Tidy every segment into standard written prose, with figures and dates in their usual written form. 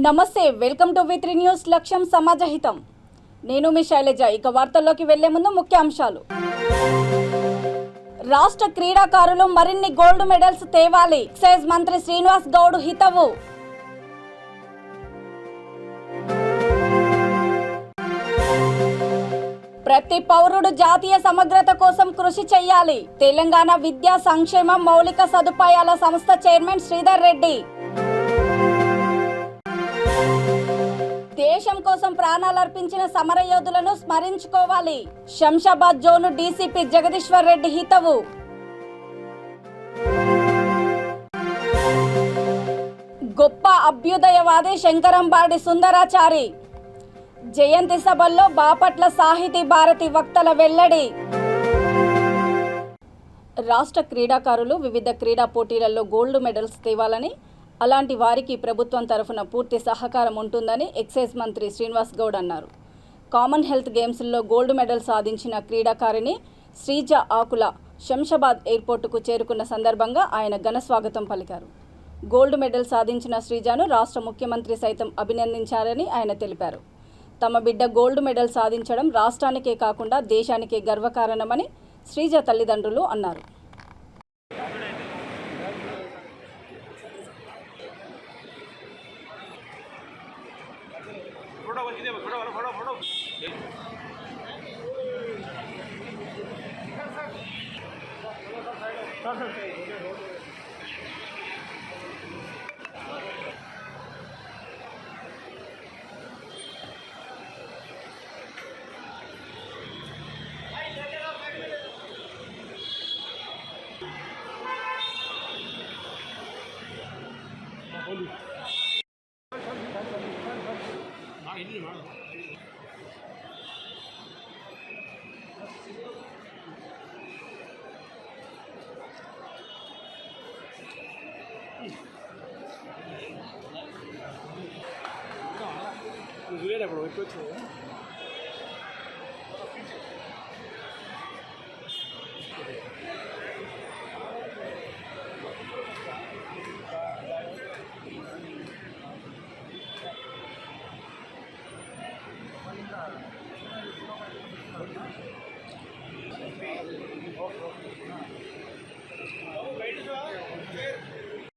నమస్తే, welcome to వి3 news. లక్ష్యం సమాజహితం. నేను మీ శైలజ. ఇక వార్తల్లోకి వెళ్లే ముందు ముఖ్యాంశాలు. రాష్ట్ర క్రీడాకారులు మరిన్ని గోల్డ్ మెడల్స్ తేవాలి. ఎక్సైజ్ మంత్రి శ్రీనివాస్ గౌడ్ హితవు. ప్రతి పౌరుడు జాతీయ సమగ్రత కోసం కృషి చేయాలి. తెలంగాణ విద్యా సంక్షేమ మౌలిక సదుపాయాల సంస్థ చైర్మన్ శ్రీధర్ రెడ్డి. దేశం కోసం ప్రాణాలర్పించిన సమరయోధులను స్మరించుకోవాలి. శంషాబాద్ జోను డీసీపీ జగదీశ్వర్ రెడ్డి హితవు. గొప్ప అభ్యుదయవాది శంకరంబాడి సుందరాచారి జయంతి సభల్లో బాపట్ల సాహితీ భారతి వక్తల వెల్లడి. రాష్ట్ర క్రీడాకారులు వివిధ క్రీడా పోటీలలో గోల్డ్ మెడల్స్ తేవాలని, అలాంటి వారికి ప్రభుత్వం తరఫున పూర్తి సహకారం ఉంటుందని ఎక్సైజ్ మంత్రి శ్రీనివాస్ గౌడ్ అన్నారు. కామన్వెల్త్ గేమ్స్లో గోల్డ్ మెడల్ సాధించిన క్రీడాకారిణి శ్రీజ ఆకుల శంషాబాద్ ఎయిర్పోర్టుకు చేరుకున్న సందర్భంగా ఆయన ఘన స్వాగతం పలికారు. గోల్డ్ మెడల్ సాధించిన శ్రీజను రాష్ట్ర ముఖ్యమంత్రి సైతం అభినందించారని ఆయన తెలిపారు. తమ బిడ్డ గోల్డ్ మెడల్ సాధించడం రాష్ట్రానికే కాకుండా దేశానికే గర్వకారణమని శ్రీజ తల్లిదండ్రులు అన్నారు.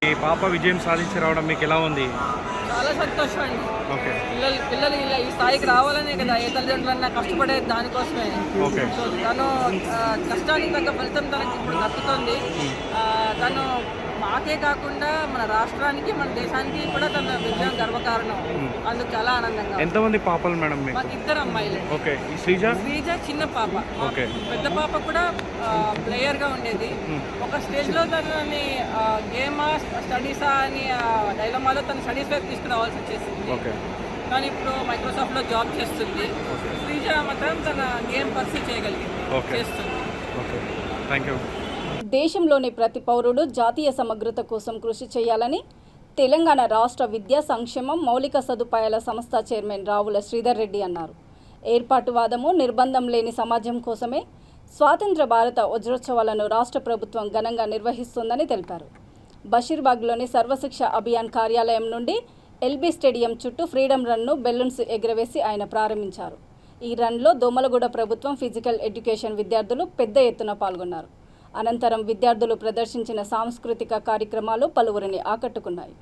ఈ పాప విజయం సాధించి రావడం మీకు ఎలా ఉంది? చాలా సంతోషం అండి. ఓకే, పిల్లలు ఇలా ఈ స్థాయికి రావాలనే కదా ఏ తల్లిదండ్రులన్నా కష్టపడేది దానికోసమే. ఓకే, సో తను కష్టానికి తగ్గ ఫలితం తనకి ఇప్పుడు దక్కుతుంది. తను మాకే కాకుండా మన రాష్ట్రానికి మన దేశానికి కూడా తన విజయం గర్వకారణం. అందుకు చాలా ఆనందంగా. ఎంతమంది పాపలు మేడం మీకు? మాకు 2 అమ్మాయిలే. ఓకే, ఈ శ్రీజ చిన్న పాప. ఓకే, పెద్ద పాప కూడా ప్లేయర్గా ఉండేది. ఒక స్టేజ్లో తనని గేమా స్టడీసా అని డైలమాలో తన స్టడీస్ వైపు తీసుకురావాల్సి వచ్చేసింది. ఓకే, కానీ ఇప్పుడు మైక్రోసాఫ్ట్లో జాబ్ చేస్తుంది. శ్రీజ మాత్రం తన గేమ్ పర్సూ చేయగలిగింది, చేస్తుంది. Okay, thank you. దేశంలోని ప్రతి పౌరుడు జాతీయ సమగ్రత కోసం కృషి చేయాలని తెలంగాణ రాష్ట్ర విద్యా సంక్షేమం మౌలిక సదుపాయాల సంస్థ చైర్మన్ రావుల శ్రీధర్ రెడ్డి అన్నారు. ఏర్పాటువాదము, నిర్బంధం లేని సమాజం కోసమే స్వాతంత్ర భారత వజ్రోత్సవాలను రాష్ట్ర ప్రభుత్వం ఘనంగా నిర్వహిస్తోందని తెలిపారు. బషీర్బాగ్లోని సర్వశిక్ష అభియాన్ కార్యాలయం నుండి ఎల్బీ స్టేడియం చుట్టూ ఫ్రీడమ్ రన్ను బెలూన్స్ ఎగురవేసి ఆయన ప్రారంభించారు. ఈ రన్లో దోమలగూడ ప్రభుత్వం ఫిజికల్ ఎడ్యుకేషన్ విద్యార్థులు పెద్ద ఎత్తున పాల్గొన్నారు. అనంతరం విద్యార్థులు ప్రదర్శించిన సాంస్కృతిక కార్యక్రమాలు పలువురిని ఆకట్టుకున్నాయి.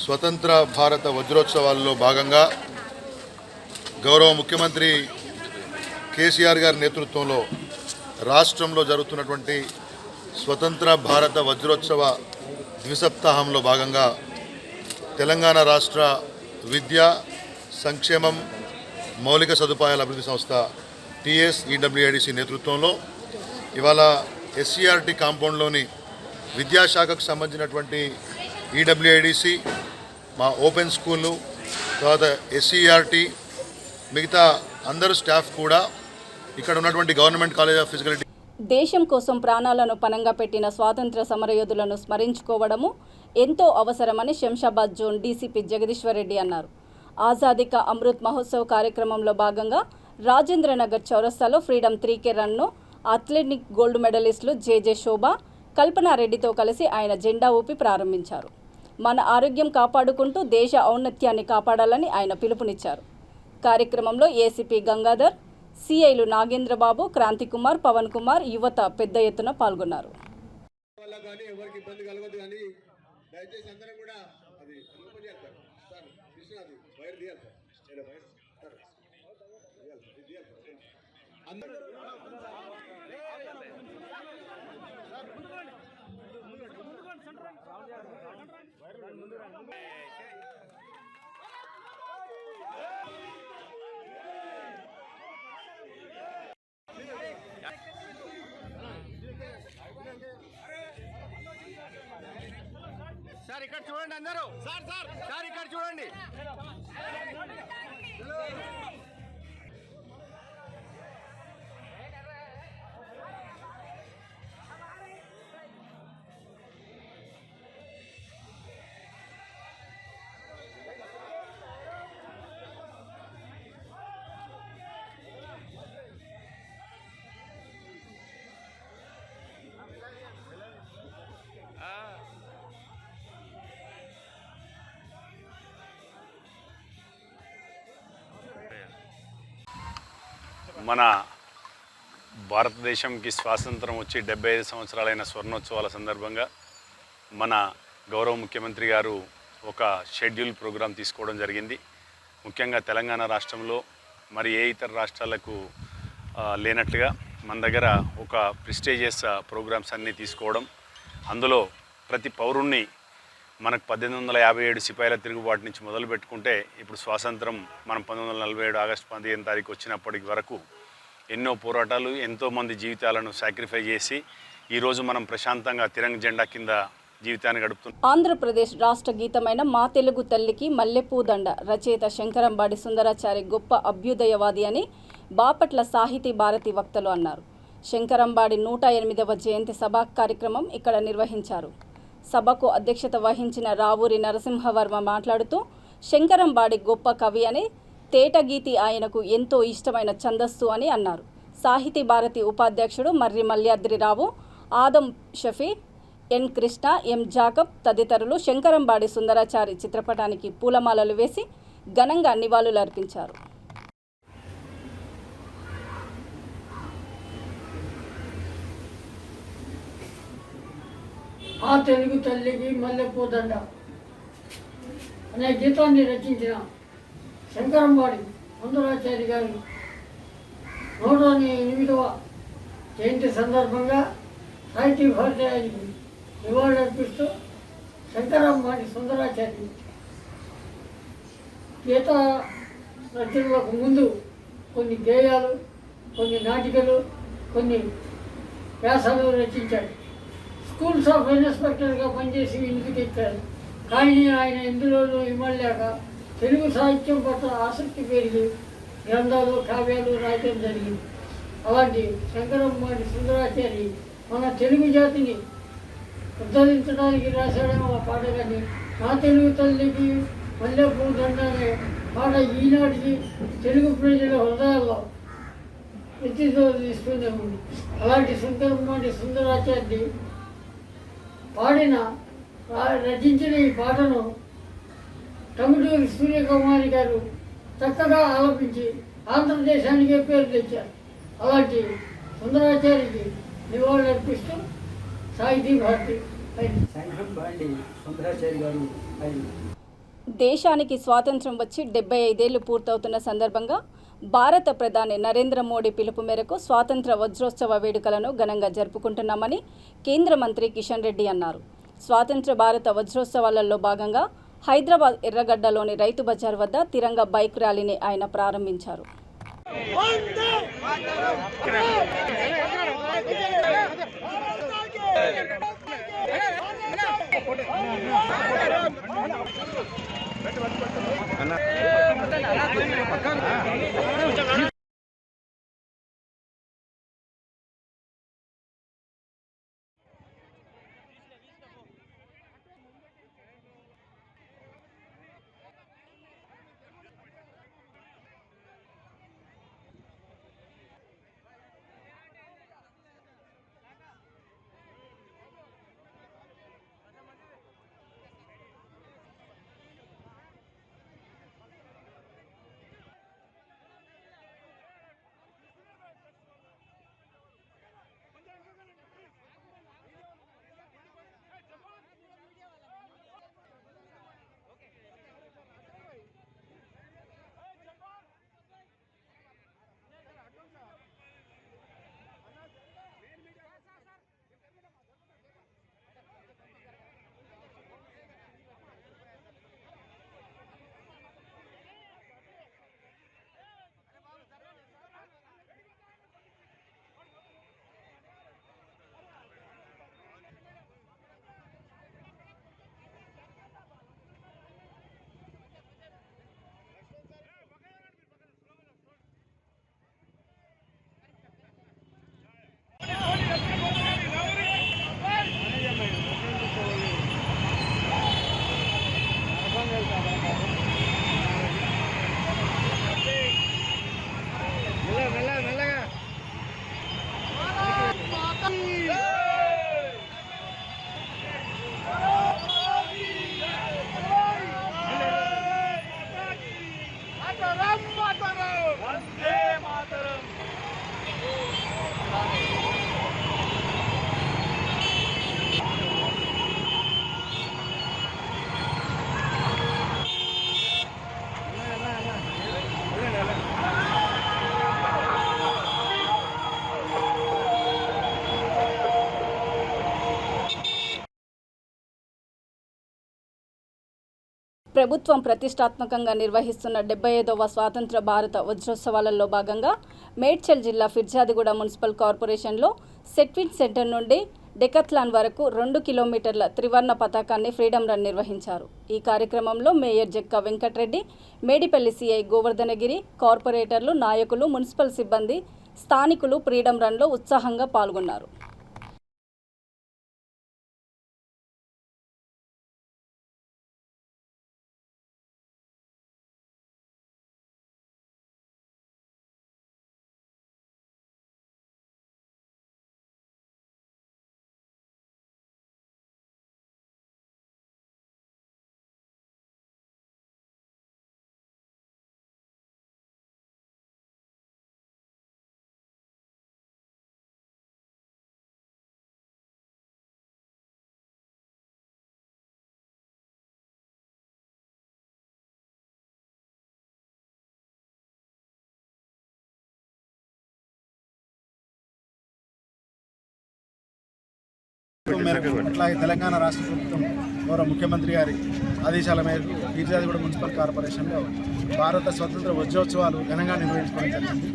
స్వతంత్ర భారత వజ్రోత్సవాల్లో భాగంగా గౌరవ ముఖ్యమంత్రి కేసీఆర్ గారి నేతృత్వంలో రాష్ట్రంలో జరుగుతున్నటువంటి స్వతంత్ర భారత వజ్రోత్సవ ద్విసప్తాహంలో భాగంగా తెలంగాణ రాష్ట్ర విద్యా సంక్షేమం మౌలిక సదుపాయాల అభివృద్ధి సంస్థ TSEWIDC నేతృత్వంలో ఇవాళ SCRT కాంపౌండ్లోని విద్యాశాఖకు సంబంధించినటువంటి EWIDC మా ఓపెన్ స్కూళ్ళు తర్వాత SCRT మిగతా అందరూ స్టాఫ్ కూడా ఇక్కడ ఉన్నటువంటి గవర్నమెంట్ కాలేజ్ ఆఫ్ ఫిజికల్ దేశం కోసం ప్రాణాలను పణంగా పెట్టిన స్వాతంత్ర సమరయోధులను స్మరించుకోవడము ఎంతో అవసరమని శంషాబాద్ జోన్ డీసీపీ జగదీశ్వర్ రెడ్డి అన్నారు. ఆజాదీ కా అమృత్ మహోత్సవ్ కార్యక్రమంలో భాగంగా రాజేంద్రనగర్ చౌరస్తాలో ఫ్రీడమ్ 3K రన్ను అథ్లెటిక్ గోల్డ్ మెడలిస్టులు జేజే శోభ, కల్పనారెడ్డితో కలిసి ఆయన జెండా ఊపి ప్రారంభించారు. మన ఆరోగ్యం కాపాడుకుంటూ దేశ ఔన్నత్యాన్ని కాపాడాలని ఆయన పిలుపునిచ్చారు. కార్యక్రమంలో ఏసీపీ గంగాధర్, సిఐలు నాగేంద్రబాబు, క్రాంతికుమార్, పవన్ కుమార్, యువత పెద్ద ఎత్తున పాల్గొన్నారు. సార్ ఇక్కడ చూడండి అందరూ, సార్ ఇక్కడ చూడండి. మన భారతదేశంకి స్వాతంత్రం వచ్చి 75 సంవత్సరాలైన స్వర్ణోత్సవాల సందర్భంగా మన గౌరవ ముఖ్యమంత్రి గారు ఒక షెడ్యూల్ ప్రోగ్రాం తీసుకోవడం జరిగింది. ముఖ్యంగా తెలంగాణ రాష్ట్రంలో మరి ఏ ఇతర రాష్ట్రాలకు లేనట్లుగా మన దగ్గర ఒక ప్రెస్టీజియస్ ప్రోగ్రామ్స్ అన్నీ తీసుకోవడం, అందులో ప్రతి పౌరుణ్ణి మనకు 1857 సిపాయిల తిరుగుబాటు నుంచి మొదలు పెట్టుకుంటే ఇప్పుడు స్వాతంత్రం మనం 1947 ఆగస్టు 15 తారీఖు వచ్చినప్పటికి వరకు ఎన్నో పోరాటాలు, ఎంతోమంది జీవితాలను సాక్రిఫై చేసి ఈరోజు మనం ప్రశాంతంగా తిరంగ జెండా కింద జీవితాన్ని గడుపుతున్నాం. ఆంధ్రప్రదేశ్ రాష్ట్ర గీతమైన మా తెలుగు తల్లికి మల్లెపూదండ రచయిత శంకరంబాడి సుందరాచారి గొప్ప అభ్యుదయవాది అని బాపట్ల సాహితీ భారతి వక్తలు అన్నారు. శంకరంబాడి 108వ జయంతి సభా కార్యక్రమం ఇక్కడ నిర్వహించారు. సభకు అధ్యక్షత వహించిన రావూరి నరసింహవర్మ మాట్లాడుతూ శంకరంబాడి గొప్ప కవి అని, తేటగీతి ఆయనకు ఎంతో ఇష్టమైన ఛందస్సు అని అన్నారు. సాహితీ భారతి ఉపాధ్యక్షుడు మర్రి మల్యాద్రిరావు, ఆదం షఫీ, ఎన్ కృష్ణ, ఎం జాకబ్ తదితరులు శంకరంబాడి సుందరాచారి చిత్రపటానికి పూలమాలలు వేసి ఘనంగా నివాళులర్పించారు. ఆ తెలుగు తల్లికి మల్లెపూదండ అనే గీతాన్ని రచించిన శంకరంబాడి సుందరాచారి గారి 108వ జయంతి సందర్భంగా సాహితీ భారతి ఆయనకి నివాళులర్పిస్తూ శంకరంబాడి సుందరాచారి గీత రచనలకు ముందు కొన్ని గేయాలు, కొన్ని నాటికలు, కొన్ని వ్యాసాలు రచించాడు. స్కూల్స్ ఆఫ్ ఇన్స్పెక్టర్గా పనిచేసి ఇంటికి ఎక్కారు. కానీ ఆయన ఇందులోనూ ఇమ్మలేక తెలుగు సాహిత్యం పట్ల ఆసక్తి పెరిగి గ్రంథాలు, కావ్యాలు రాయటం జరిగింది. అలాంటి శంకరంబాడి సుందరాచారి మన తెలుగు జాతిని ఉద్ధరించడానికి రాశాడేమో ఆ పాట. కానీ నా తెలుగు తల్లికి మల్లెపూదండ అనే పాట ఈనాటికి తెలుగు ప్రజల హృదయాల్లో తీసుకునే ఉంది. అలాంటి శంకరంబాడి సుందరాచార్య రచించిన ఈ పాటను టంగుటూరి సూర్యకుమారి గారు చక్కగా ఆలపించి ఆంధ్రదేశానికే పేరు తెచ్చారు. అలాంటి సుందరాచారికి నివాళులర్పిస్తూ సాహితీ భారతి శంకరంబాడి సుందరాచారి గారు దేశానికి స్వాతంత్ర్యం వచ్చి 75 ఏళ్లు పూర్తవుతున్న సందర్భంగా భారత ప్రధాని నరేంద్ర మోడీ పిలుపు మేరకు స్వాతంత్ర వజ్రోత్సవ వేడుకలను ఘనంగా జరుపుకుంటున్నామని కేంద్ర మంత్రి కిషన్ రెడ్డి అన్నారు. స్వాతంత్ర భారత వజ్రోత్సవాలలో భాగంగా హైదరాబాద్ ఎర్రగడ్డలోని రైతు బజార్ వద్ద తిరంగా బైక్ ర్యాలీని ఆయన ప్రారంభించారు. ప్రభుత్వం ప్రతిష్టాత్మకంగా నిర్వహిస్తున్న 75వ స్వాతంత్ర భారత వజ్రోత్సవాలలో భాగంగా మేడ్చల్ జిల్లా ఫిర్జాదిగూడ మున్సిపల్ కార్పొరేషన్లో సెట్విన్ సెంటర్ నుండి డెకత్లాన్ వరకు 2 కిలోమీటర్ల త్రివర్ణ పతాకాన్ని ఫ్రీడమ్ రన్ నిర్వహించారు. ఈ కార్యక్రమంలో మేయర్ జక్కా వెంకటరెడ్డి, మేడిపల్లి సిఐ గోవర్ధనగిరి, కార్పొరేటర్లు, నాయకులు, మున్సిపల్ సిబ్బంది, స్థానికులు ఫ్రీడమ్ రన్లో ఉత్సాహంగా పాల్గొన్నారు. అట్లాగే తెలంగాణ రాష్ట్ర ప్రభుత్వం గౌరవ ముఖ్యమంత్రి గారి ఆదేశాల మేరకు ఫిర్జాదిగూడ మున్సిపల్ కార్పొరేషన్లో భారత స్వతంత్ర వజ్రోత్సవాలు ఘనంగా నిర్వహించుకోవడం జరిగింది.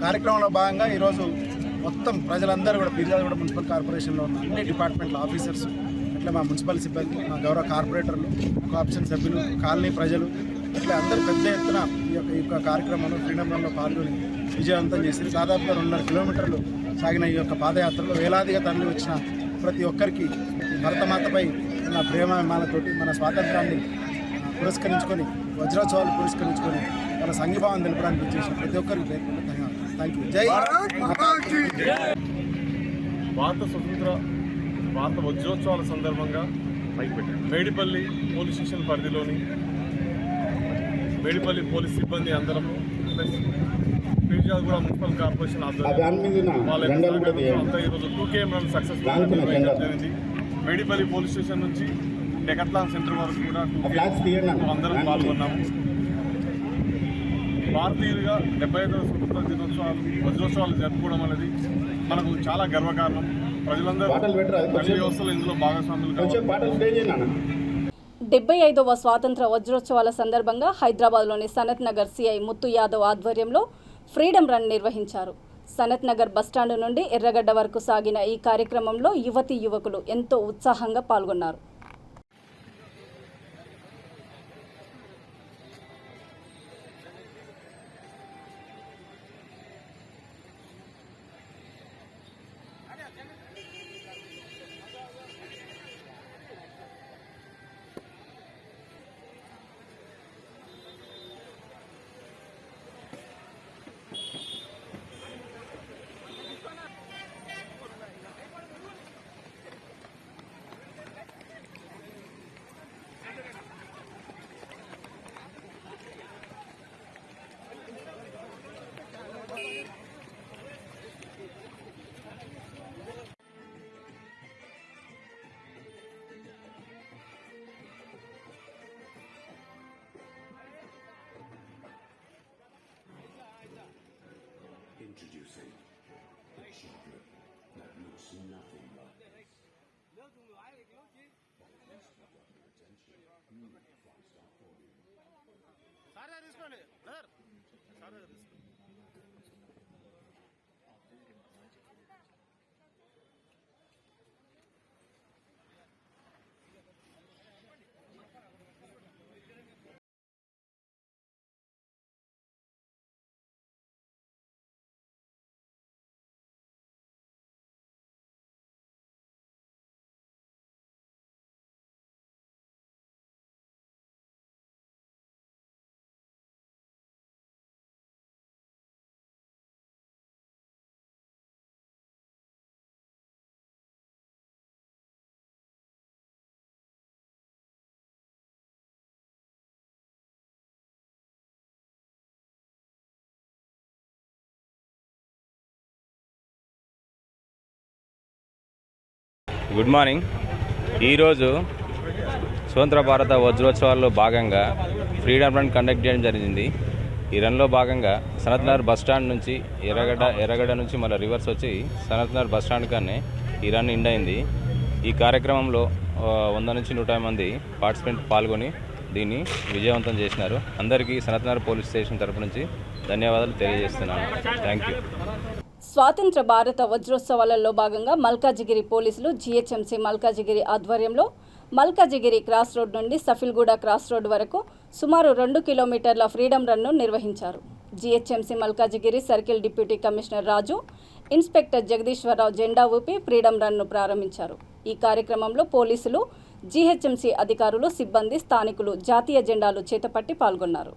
కార్యక్రమంలో భాగంగా ఈరోజు మొత్తం ప్రజలందరూ కూడా ఫిర్జాదిగూడ మున్సిపల్ కార్పొరేషన్లో ఉన్న అన్ని డిపార్ట్మెంట్ల ఆఫీసర్స్, అట్లా మా మున్సిపల్ సిబ్బంది, మా గౌరవ కార్పొరేటర్లు, కోఆప్షన్ సభ్యులు, కాలనీ ప్రజలు, అట్లా అందరూ పెద్ద ఎత్తున ఈ యొక్క కార్యక్రమంలో ఫ్రీడమ్ రన్లో పాల్గొని విజయవంతం చేసి దాదాపుగా 2.5 కిలోమీటర్లు సాగిన ఈ యొక్క పాదయాత్రలో వేలాదిగా తరలి వచ్చిన ప్రతి ఒక్కరికి భరతమాతపై ఉన్న ప్రేమాభిమానాలతోటి మన స్వాతంత్రాన్ని పురస్కరించుకొని, వజ్రోత్సవాలు పురస్కరించుకొని వాళ్ళ సంఘీభావం తెలపడానికి చేసిన ప్రతి ఒక్కరికి ధన్యవాదాలు. Thank you. జై భారత వజ్రోత్సవాల సందర్భంగా మేడిపల్లి పోలీస్ స్టేషన్ పరిధిలోని మేడిపల్లి పోలీస్ సిబ్బంది అందరము ఫిర్జాదిగూడ మున్సిపల్ కార్పొరేషన్ అంతా ఈరోజు 2 km రన్ సక్సెస్ఫుల్ నిర్వహించడం జరిగింది. మేడిపల్లి పోలీస్ స్టేషన్ నుంచి డెకట్లాన్ సెంటర్ వరకు కూడా అందరం పాల్గొన్నాము. భారతీయులుగా 75వ స్వతంత్ర దినోత్సవాలు వజ్రోత్సవాలు జరుపుకోవడం అనేది మనకు చాలా గర్వకారణం. ప్రజలందరూ అన్ని వ్యవస్థలు ఇందులో భాగస్వాములు కావాలి. 75వ స్వాతంత్ర వజ్రోత్సవాల సందర్భంగా హైదరాబాద్లోని సనత్ నగర్ సిఐ ముత్తు యాదవ్ ఆధ్వర్యంలో ఫ్రీడమ్ రన్ నిర్వహించారు. సనత్ నగర్ బస్టాండ్ నుండి ఎర్రగడ్డ వరకు సాగిన ఈ కార్యక్రమంలో యువతీ యువకులు ఎంతో ఉత్సాహంగా పాల్గొన్నారు. Good morning. ఈరోజు స్వతంత్ర భారత వజ్రోత్సవాల్లో భాగంగా ఫ్రీడమ్ రన్ కండక్ట్ చేయడం జరిగింది. ఈ రన్లో భాగంగా సనత్ నగర్ బస్ స్టాండ్ నుంచి ఎర్రగడ్డ నుంచి మళ్ళీ రివర్స్ వచ్చి సనత్ నగర్ బస్ స్టాండ్ కానీ ఈ రన్ ఎండ్ అయింది. ఈ కార్యక్రమంలో 100 నుంచి 100 మంది పార్టిసిపెంట్ పాల్గొని దీన్ని విజయవంతం చేసినారు. అందరికీ సనత్ నగర్ పోలీస్ స్టేషన్ తరపు నుంచి ధన్యవాదాలు తెలియజేస్తున్నాను. Thank you. స్వాతంత్ర భారత వజ్రోత్సవాలలో భాగంగా మల్కాజిగిరి పోలీసులు జీహెచ్ఎంసీ మల్కాజిగిరి ఆధ్వర్యంలో మల్కాజిగిరి క్రాస్ రోడ్ నుండి సఫిల్గూడ క్రాస్ రోడ్ వరకు సుమారు 2 కిలోమీటర్ల ఫ్రీడమ్ రన్ను నిర్వహించారు. GHMC Malkajgiri circle deputy commissioner Raju, inspector Jagadishwararao జెండా ఊపి ఫ్రీడమ్ రన్ను ప్రారంభించారు. ఈ కార్యక్రమంలో పోలీసులు, జీహెచ్ఎంసీ అధికారులు, సిబ్బంది, స్థానికులు జాతీయ జెండాలు చేతపట్టి పాల్గొన్నారు.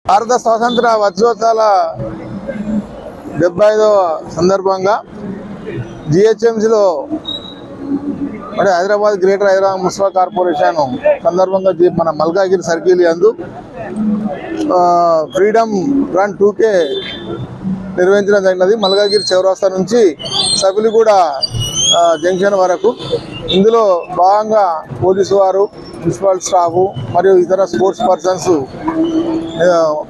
భారత స్వాతంత్ర వజ్రోత్సవాల 75వ సందర్భంగా జిహెచ్ఎంసీలో అంటే Hyderabad greater Hyderabad municipal corporation సందర్భంగా మన మల్కాజిగిరి సర్కిల్ యందు ఫ్రీడమ్ రన్ 2K నిర్వహించడం జరిగినది. మల్కాజ్గిరి చౌరస్తా నుంచి సబిలిగూడ జంక్షన్ వరకు. ఇందులో భాగంగా పోలీసు వారు, మున్సిపల్ స్టాఫ్ మరియు ఇతర స్పోర్ట్స్ పర్సన్స్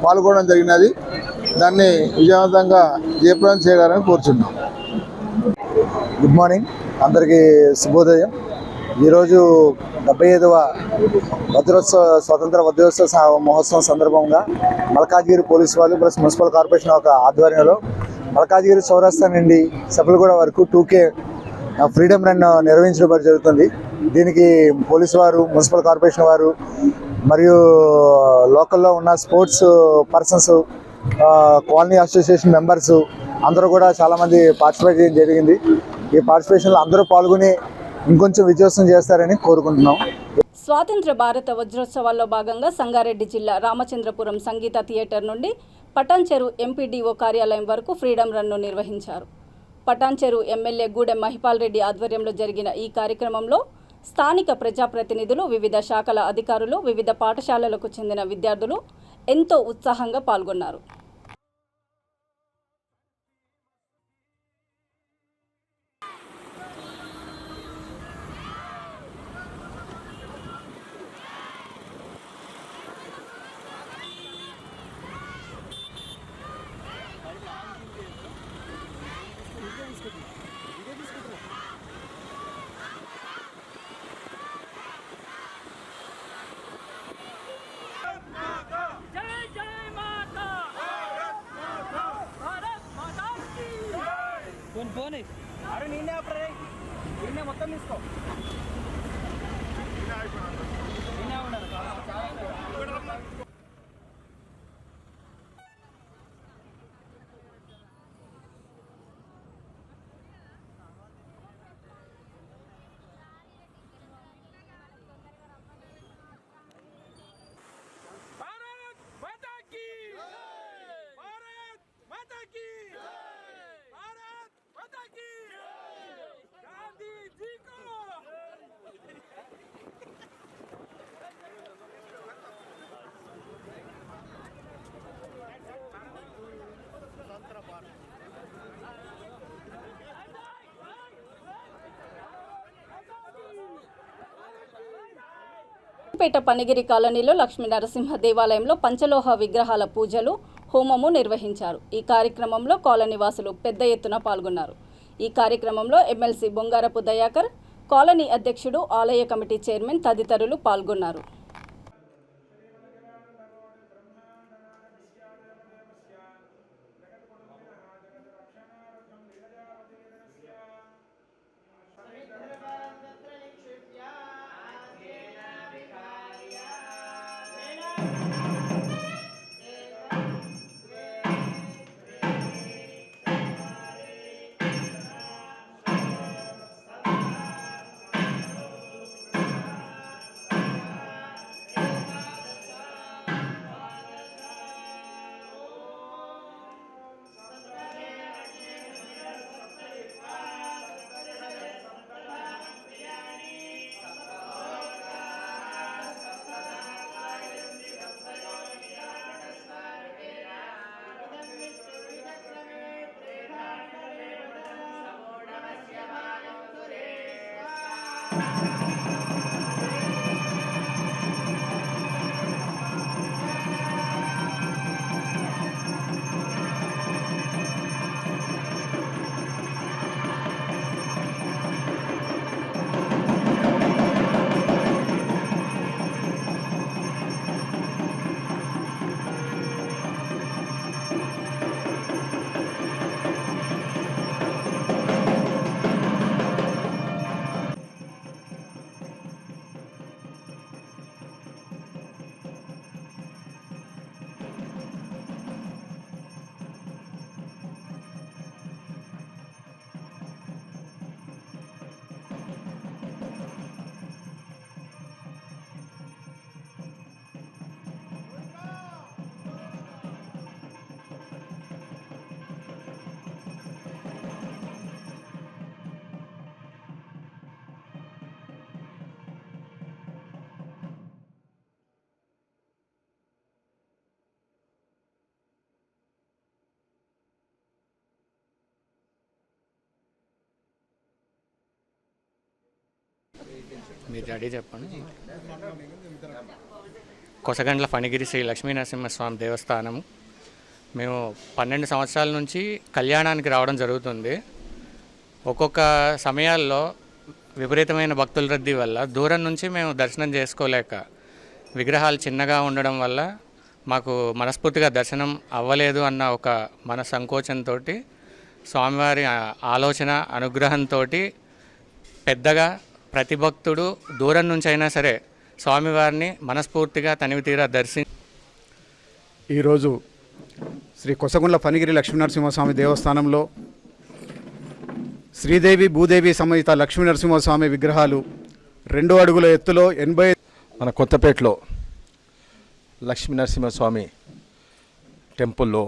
పాల్గొనడం జరిగినది. దాన్ని విజయవంతంగా జయప్రదం చేయగలని కోరుచున్నాం. గుడ్ మార్నింగ్, అందరికీ శుభోదయం. ఈరోజు 75వ స్వతంత్ర వజ్రోత్సవ మహోత్సవం సందర్భంగా మల్కాజ్గిరి పోలీసు వాళ్ళు ప్లస్ మున్సిపల్ కార్పొరేషన్ ఒక ఆధ్వర్యంలో మల్కాజ్గిరి చౌరస్తా నుండి సబిలిగూడ వరకు 2K ఫ్రీడమ్ రన్ నిర్వహించడం జరుగుతుంది. దీనికి పోలీసు వారు, మున్సిపల్ కార్పొరేషన్ వారు మరియు లోకల్లో ఉన్న sports persons, colony association members అందరూ కూడా చాలామంది పార్టిసిపేట్ చేయడం జరిగింది. ఈ పార్టిసిపేషన్లో అందరూ పాల్గొని ఇంకొంచెం విజయోత్సవం చేస్తారని కోరుకుంటున్నాం. స్వాతంత్ర భారత వజ్రోత్సవాల్లో భాగంగా సంగారెడ్డి జిల్లా రామచంద్రపురం సంగీత థియేటర్ నుండి పటాన్చెరు ఎంపీడీఓ కార్యాలయం వరకు ఫ్రీడమ్ రన్ను నిర్వహించారు. పటాన్చెరు ఎమ్మెల్యే గూడెం మహిపాల్ రెడ్డి ఆధ్వర్యంలో జరిగిన ఈ కార్యక్రమంలో స్థానిక ప్రజాప్రతినిధులు, వివిధ శాఖల అధికారులు, వివిధ పాఠశాలలకు చెందిన విద్యార్థులు ఎంతో ఉత్సాహంగా పాల్గొన్నారు. పేట పనిగిరి కాలనీలో లక్ష్మీ నరసింహ దేవాలయంలో పంచలోహ విగ్రహాల పూజలు, హోమము నిర్వహించారు. ఈ కార్యక్రమంలో కాలనీ వాసులు పెద్ద ఎత్తున పాల్గొన్నారు. ఈ కార్యక్రమంలో ఎమ్మెల్సీ బొంగారపు దయాకర్, కాలనీ అధ్యక్షుడు, ఆలయ కమిటీ చైర్మన్ తదితరులు పాల్గొన్నారు. మీరు రెడీ చెప్పండి. కొసగండ్ల ఫణిగిరి శ్రీ లక్ష్మీనరసింహస్వామి దేవస్థానం. మేము 12 సంవత్సరాల నుంచి కళ్యాణానికి రావడం జరుగుతుంది. ఒక్కొక్క సమయాల్లో విపరీతమైన భక్తుల రద్దీ వల్ల దూరం నుంచి మేము దర్శనం చేసుకోలేక, విగ్రహాలు చిన్నగా ఉండడం వల్ల మాకు మనస్ఫూర్తిగా దర్శనం అవ్వలేదు అన్న ఒక మన సంకోచంతో స్వామివారి ఆలోచన అనుగ్రహంతో పెద్దగా ప్రతి భక్తుడు దూరం నుంచి అయినా సరే స్వామివారిని మనస్ఫూర్తిగా తనివి తీరా ఈరోజు శ్రీ కొసగుండ్ల ఫణిగిరి లక్ష్మీనరసింహస్వామి దేవస్థానంలో శ్రీదేవి భూదేవి సమేత లక్ష్మీనరసింహస్వామి విగ్రహాలు 2 అడుగుల ఎత్తులో 80 మన కొత్తపేటలో లక్ష్మీనరసింహస్వామి టెంపుల్లో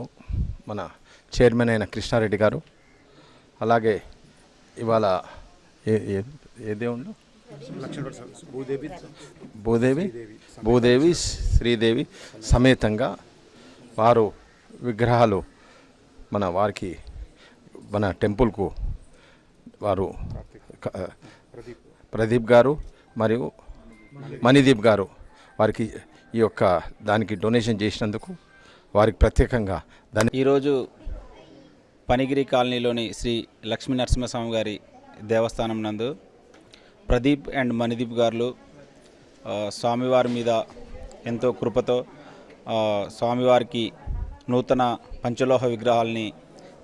మన చైర్మన్ అయిన కృష్ణారెడ్డి గారు, అలాగే ఇవాళ ఏ దేవుళ్ళు భూదేవి శ్రీదేవి సమేతంగా వారు విగ్రహాలు మన టెంపుల్కు వారు ప్రదీప్ గారు మరియు మణిదీప్ గారు వారికి ఈ యొక్క దానికి డొనేషన్ చేసినందుకు వారికి ప్రత్యేకంగా ఈరోజు ఫణిగిరి కాలనీలోని శ్రీ లక్ష్మీనరసింహస్వామి గారి దేవస్థానం నందు ప్రదీప్ అండ్ మణిదీప్ గారు స్వామివారి మీద ఎంతో కృపతో స్వామివారికి నూతన పంచలోహ విగ్రహాలని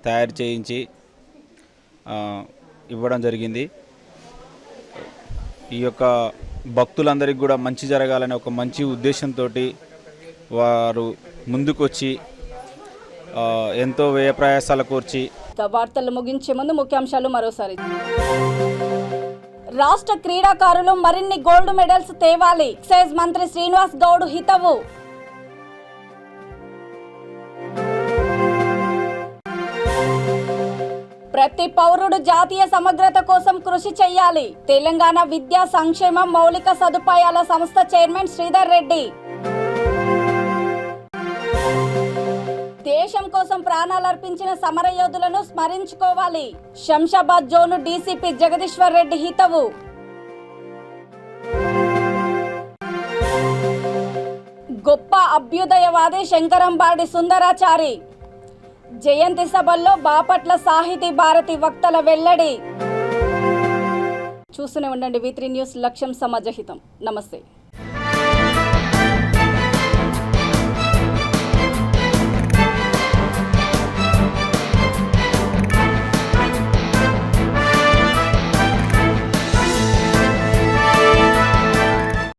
తయారు చేయించి ఇవ్వడం జరిగింది. ఈ యొక్క భక్తులందరికీ కూడా మంచి జరగాలనే ఒక మంచి ఉద్దేశంతో వారు ముందుకొచ్చి ఎంతో వ్యయ ప్రయాసాల కూర్చి. వార్తలు ముగించే ముందు ముఖ్యాంశాలు మరోసారి. రాష్ట్ర క్రీడాకారులు మరిన్ని గోల్డ్ మెడల్స్ తేవాలి, ఎక్సైజ్ మంత్రి శ్రీనివాస్ గౌడ్ హితవు. ప్రతి పౌరుడు జాతీయ సమగ్రత కోసం కృషి చేయాలి, తెలంగాణ విద్యా సంక్షేమ మౌలిక సదుపాయాల సంస్థ చైర్మన్ శ్రీధర్ రెడ్డి. దేశం కోసం ప్రాణాలర్పించిన సమరయోధులను స్మరించుకోవాలి, శంషాబాద్ జోను డీసీపీ జగదీశ్వర్ రెడ్డి హితవు. గొప్ప అభ్యుదయవాది శంకరంబాడి సుందరాచారి జయంతి సభల్లో బాపట్ల సాహితీ భారతి వక్తల వెల్లడి. చూస్తూనే ఉండండి V3 న్యూస్, లక్ష్యం సమాజహితం. నమస్తే.